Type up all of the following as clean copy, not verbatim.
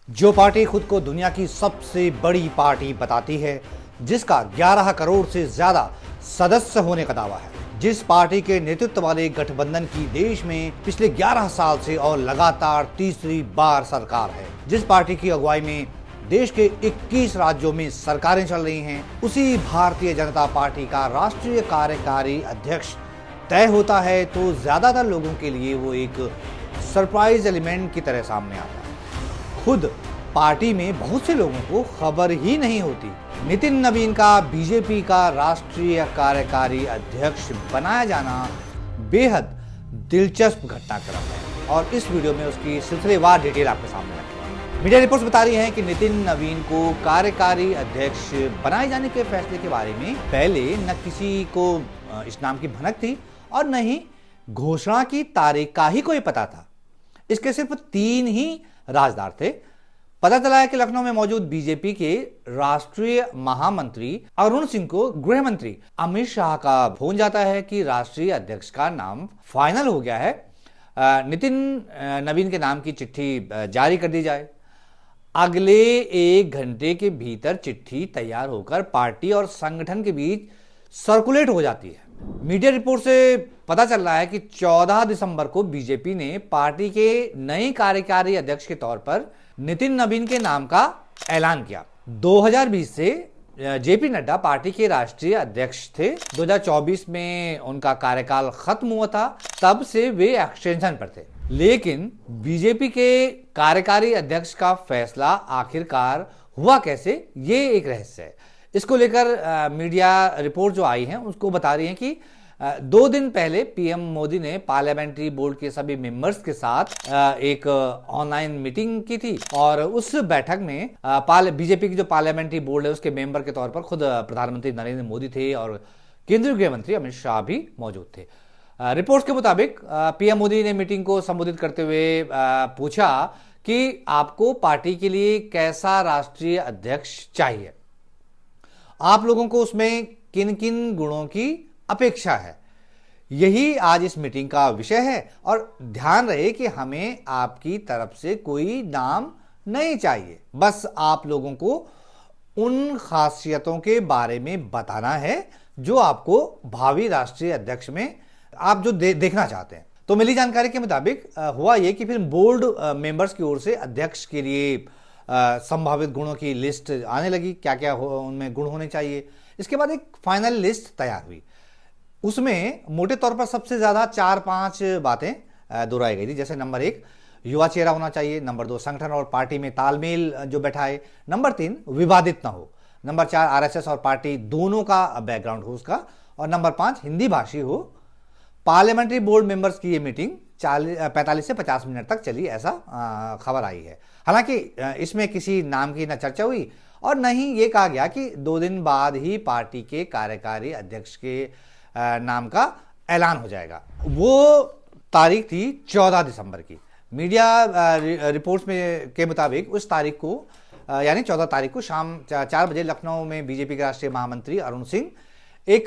जो पार्टी खुद को दुनिया की सबसे बड़ी पार्टी बताती है, जिसका 11 करोड़ से ज्यादा सदस्य होने का दावा है, जिस पार्टी के नेतृत्व वाले गठबंधन की देश में पिछले 11 साल से और लगातार तीसरी बार सरकार है, जिस पार्टी की अगुवाई में देश के 21 राज्यों में सरकारें चल रही हैं, उसी भारतीय जनता पार्टी का राष्ट्रीय कार्यकारी अध्यक्ष तय होता है तो ज्यादातर लोगों के लिए वो एक सरप्राइज एलिमेंट की तरह सामने आता है। खुद पार्टी में बहुत से लोगों को खबर ही नहीं होती। नितिन नवीन का बीजेपी का राष्ट्रीय कार्यकारी अध्यक्ष बनाया जाना बेहद दिलचस्प घटनाक्रम है और इस वीडियो में उसकी सिलसिलेवार डिटेल आपके सामने रखेंगे। मीडिया रिपोर्ट्स बता रही हैं कि नितिन नवीन को कार्यकारी अध्यक्ष बनाए जाने के फैसले के बारे में पहले न किसी को इस नाम की भनक थी और न ही घोषणा की तारीख का ही कोई पता था। इसके सिर्फ 3 ही राजदार थे। पता चला है कि लखनऊ में मौजूद बीजेपी के राष्ट्रीय महामंत्री अरुण सिंह को गृह मंत्री अमित शाह का फोन जाता है कि राष्ट्रीय अध्यक्ष का नाम फाइनल हो गया है, नितिन नवीन के नाम की चिट्ठी जारी कर दी जाए। अगले 1 घंटे के भीतर चिट्ठी तैयार होकर पार्टी और संगठन के बीच सर्कुलेट हो जाती है। मीडिया रिपोर्ट से पता चल रहा है कि 14 दिसंबर को बीजेपी ने पार्टी के नए कार्यकारी अध्यक्ष के तौर पर नितिन नवीन के नाम का ऐलान किया। 2020 से जेपी नड्डा पार्टी के राष्ट्रीय अध्यक्ष थे। 2024 में उनका कार्यकाल खत्म हुआ था, तब से वे एक्सटेंशन पर थे। लेकिन बीजेपी के कार्यकारी अध्यक्ष का फैसला आखिरकार हुआ कैसे, ये एक रहस्य है। इसको लेकर मीडिया रिपोर्ट जो आई है उसको बता रही है कि 2 दिन पहले पीएम मोदी ने पार्लियामेंट्री बोर्ड के सभी मेंबर्स के साथ एक ऑनलाइन मीटिंग की थी और उस बैठक में बीजेपी की जो पार्लियामेंट्री बोर्ड है उसके मेंबर के तौर पर खुद प्रधानमंत्री नरेंद्र मोदी थे और केंद्रीय गृह मंत्री अमित शाह भी मौजूद थे। रिपोर्ट्स के मुताबिक पीएम मोदी ने मीटिंग को संबोधित करते हुए पूछा कि आपको पार्टी के लिए कैसा राष्ट्रीय अध्यक्ष चाहिए, आप लोगों को उसमें किन किन गुणों की अपेक्षा है, यही आज इस मीटिंग का विषय है। और ध्यान रहे कि हमें आपकी तरफ से कोई नाम नहीं चाहिए, बस आप लोगों को उन खासियतों के बारे में बताना है जो आपको भावी राष्ट्रीय अध्यक्ष में आप जो देखना चाहते हैं। तो मिली जानकारी के मुताबिक हुआ यह कि फिर बोर्ड मेंबर्स की ओर से अध्यक्ष के लिए संभावित गुणों की लिस्ट आने लगी, क्या क्या उनमें गुण होने चाहिए। इसके बाद एक फाइनल लिस्ट तैयार हुई। उसमें मोटे तौर पर सबसे ज्यादा 4-5 बातें दोहराई गई थी। जैसे नंबर 1 युवा चेहरा होना चाहिए, नंबर 2 संगठन और पार्टी में तालमेल जो बैठाए, नंबर 3 विवादित ना हो, नंबर 4 आरएसएस और पार्टी दोनों का बैकग्राउंड हो उसका, और नंबर 5 हिंदी भाषी हो। पार्लियामेंट्री बोर्ड मेंबर्स की ये मीटिंग 45 से 50 मिनट तक चली, ऐसा खबर आई है। हालांकि इसमें किसी नाम की न चर्चा हुई और न ही ये कहा गया कि 2 दिन बाद ही पार्टी के कार्यकारी अध्यक्ष के नाम का ऐलान हो जाएगा। वो तारीख थी 14 दिसंबर की। मीडिया रिपोर्ट्स में के मुताबिक उस तारीख को यानी 14 तारीख को शाम 4 बजे लखनऊ में बीजेपी के राष्ट्रीय महामंत्री अरुण सिंह एक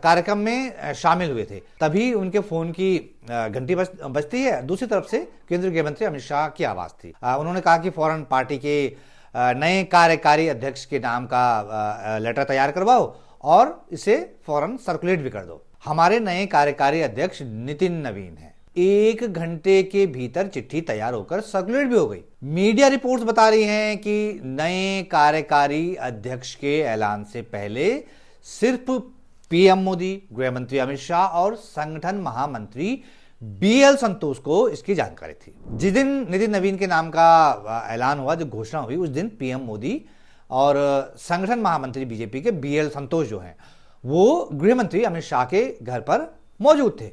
कार्यक्रम में शामिल हुए थे। तभी उनके फोन की घंटी बजती है। दूसरी तरफ से केंद्रीय गृह मंत्री अमित शाह की आवाज थी। उन्होंने कहा कि फौरन पार्टी के नए कार्यकारी अध्यक्ष के नाम का लेटर तैयार करवाओ और इसे फौरन सर्कुलेट भी कर दो। हमारे नए कार्यकारी अध्यक्ष नितिन नवीन हैं। 1 घंटे के भीतर चिट्ठी तैयार होकर सर्कुलेट भी हो गई। मीडिया रिपोर्ट्स बता रही हैं कि नए कार्यकारी अध्यक्ष के ऐलान से पहले सिर्फ पीएम मोदी, गृह मंत्री अमित शाह और संगठन महामंत्री बीएल संतोष को इसकी जानकारी थी। जिस दिन नितिन नवीन के नाम का ऐलान हुआ, जो घोषणा हुई, उस दिन पीएम मोदी और संगठन महामंत्री बीजेपी के बीएल संतोष जो हैं वो गृह मंत्री अमित शाह के घर पर मौजूद थे।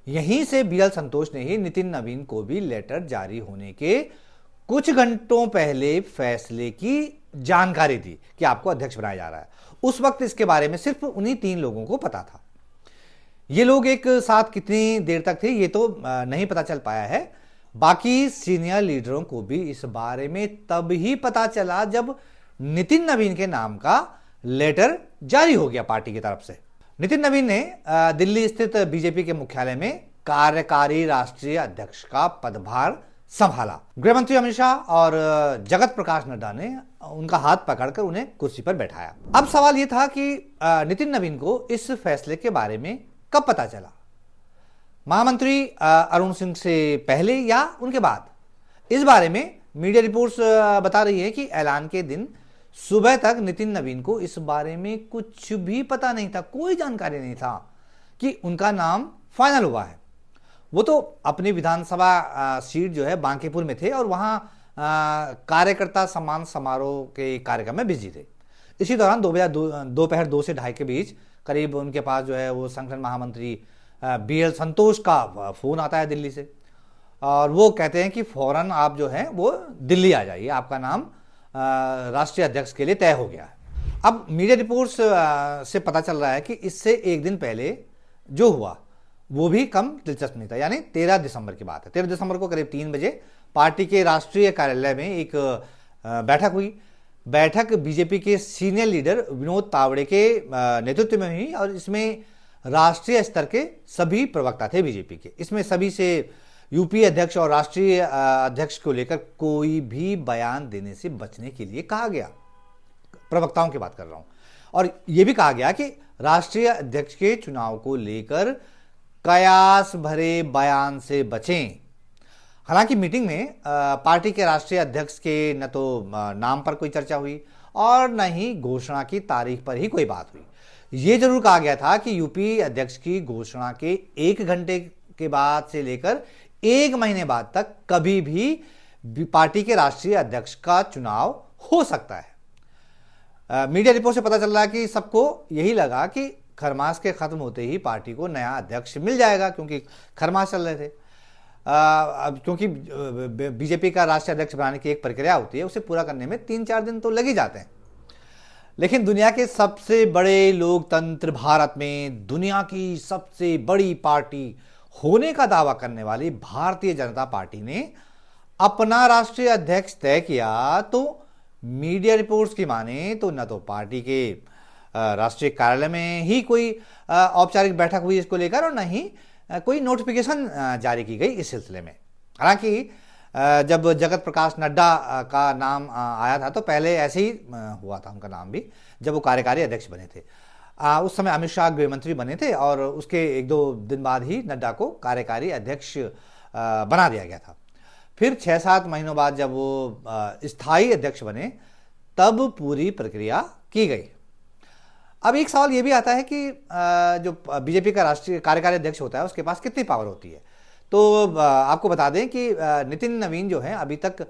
यहीं से बीएल संतोष ने ही नितिन नवीन को भी लेटर जारी होने के कुछ घंटों पहले फैसले की जानकारी दी कि आपको अध्यक्ष बनाया जा रहा है। उस वक्त इसके बारे में सिर्फ उन्हीं 3 लोगों को पता था। ये लोग एक साथ कितनी देर तक थे ये तो नहीं पता चल पाया है। बाकी सीनियर लीडरों को भी इस बारे में तब ही पता चला जब नितिन नवीन के नाम का लेटर जारी हो गया पार्टी की तरफ से। नितिन नवीन ने दिल्ली स्थित बीजेपी के मुख्यालय में कार्यकारी राष्ट्रीय अध्यक्ष का पदभार संभाला। गृह मंत्री अमित शाह और जगत प्रकाश नड्डा ने उनका हाथ पकड़कर उन्हें कुर्सी पर बैठाया। अब सवाल यह था कि नितिन नवीन को इस फैसले के बारे में कब पता चला, महामंत्री अरुण सिंह से पहले या उनके बाद? इस बारे में मीडिया रिपोर्ट्स बता रही है कि ऐलान के दिन सुबह तक नितिन नवीन को इस बारे में कुछ भी पता नहीं था, कोई जानकारी नहीं था कि उनका नाम फाइनल हुआ है। वो तो अपनी विधानसभा सीट जो है बांकीपुर में थे और वहां कार्यकर्ता सम्मान समारोह के कार्यक्रम में बिजी थे। इसी दौरान दोपहर 2 से 2:30 के बीच करीब उनके पास जो है वो संगठन महामंत्री BL संतोष का फोन आता है दिल्ली से, और वो कहते हैं कि फौरन आप जो है वो दिल्ली आ जाइए, आपका नाम राष्ट्रीय अध्यक्ष के लिए तय हो गया है। अब मीडिया रिपोर्ट्स से पता चल रहा है कि इससे एक दिन पहले जो हुआ वो भी कम दिलचस्प नहीं था, यानी 13 दिसंबर की बात है। 13 दिसंबर को करीब 3 बजे पार्टी के राष्ट्रीय कार्यालय में एक बैठक हुई। बैठक बीजेपी के सीनियर लीडर विनोद तावड़े के नेतृत्व में हुई और इसमें राष्ट्रीय स्तर के सभी प्रवक्ता थे बीजेपी के। इसमें सभी से यूपीए अध्यक्ष और राष्ट्रीय अध्यक्ष को लेकर कोई भी बयान देने से बचने के लिए कहा गया, प्रवक्ताओं की बात कर रहा हूं। और यह भी कहा गया कि राष्ट्रीय अध्यक्ष के चुनाव को लेकर कयास भरे बयान से बचें। हालांकि मीटिंग में पार्टी के राष्ट्रीय अध्यक्ष के न तो नाम पर कोई चर्चा हुई और न ही घोषणा की तारीख पर ही कोई बात हुई। यह जरूर कहा गया था कि यूपी अध्यक्ष की घोषणा के 1 घंटे के बाद से लेकर 1 महीने बाद तक कभी भी पार्टी के राष्ट्रीय अध्यक्ष का चुनाव हो सकता है। मीडिया रिपोर्ट से पता चल रहा है कि सबको यही लगा कि खरमास के खत्म होते ही पार्टी को नया अध्यक्ष मिल जाएगा, क्योंकि खरमास चल रहे थे। क्योंकि बीजेपी का राष्ट्रीय अध्यक्ष बनाने की एक प्रक्रिया होती है, उसे पूरा करने में 3-4 दिन तो लग ही जाते हैं। लेकिन दुनिया के सबसे बड़े लोकतंत्र भारत में दुनिया की सबसे बड़ी पार्टी होने का दावा करने वाली भारतीय जनता पार्टी ने अपना राष्ट्रीय अध्यक्ष तय किया, तो मीडिया रिपोर्ट्स की माने तो न तो पार्टी के राष्ट्रीय कार्यालय में ही कोई औपचारिक बैठक हुई इसको लेकर और न ही कोई नोटिफिकेशन जारी की गई इस सिलसिले में। हालांकि जब जगत प्रकाश नड्डा का नाम आया था तो पहले ऐसे ही हुआ था उनका नाम भी, जब वो कार्यकारी अध्यक्ष बने थे। उस समय अमित शाह गृह मंत्री बने थे और उसके 1-2 दिन बाद ही नड्डा को कार्यकारी अध्यक्ष बना दिया गया था। फिर 6-7 महीनों बाद जब वो स्थायी अध्यक्ष बने तब पूरी प्रक्रिया की गई। अब एक सवाल यह भी आता है कि जो बीजेपी का राष्ट्रीय कार्यकारी अध्यक्ष होता है उसके पास कितनी पावर होती है। तो आपको बता दें कि नितिन नवीन जो है अभी तक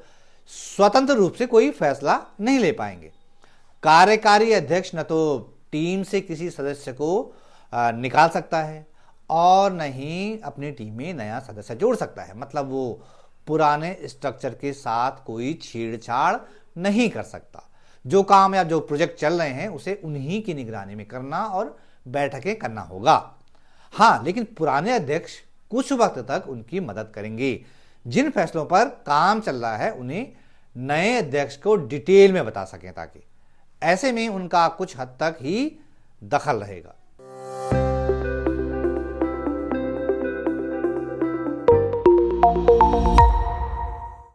स्वतंत्र रूप से कोई फैसला नहीं ले पाएंगे। कार्यकारी अध्यक्ष न तो टीम से किसी सदस्य को निकाल सकता है और न ही अपनी टीम में नया सदस्य जोड़ सकता है, मतलब वो पुराने स्ट्रक्चर के साथ कोई छेड़छाड़ नहीं कर सकता। जो काम या जो प्रोजेक्ट चल रहे हैं उसे उन्हीं की निगरानी में करना और बैठकें करना होगा। हाँ, लेकिन पुराने अध्यक्ष कुछ वक्त तक उनकी मदद करेंगे। जिन फैसलों पर काम चल रहा है उन्हें नए अध्यक्ष को डिटेल में बता सकें, ताकि ऐसे में उनका कुछ हद तक ही दखल रहेगा।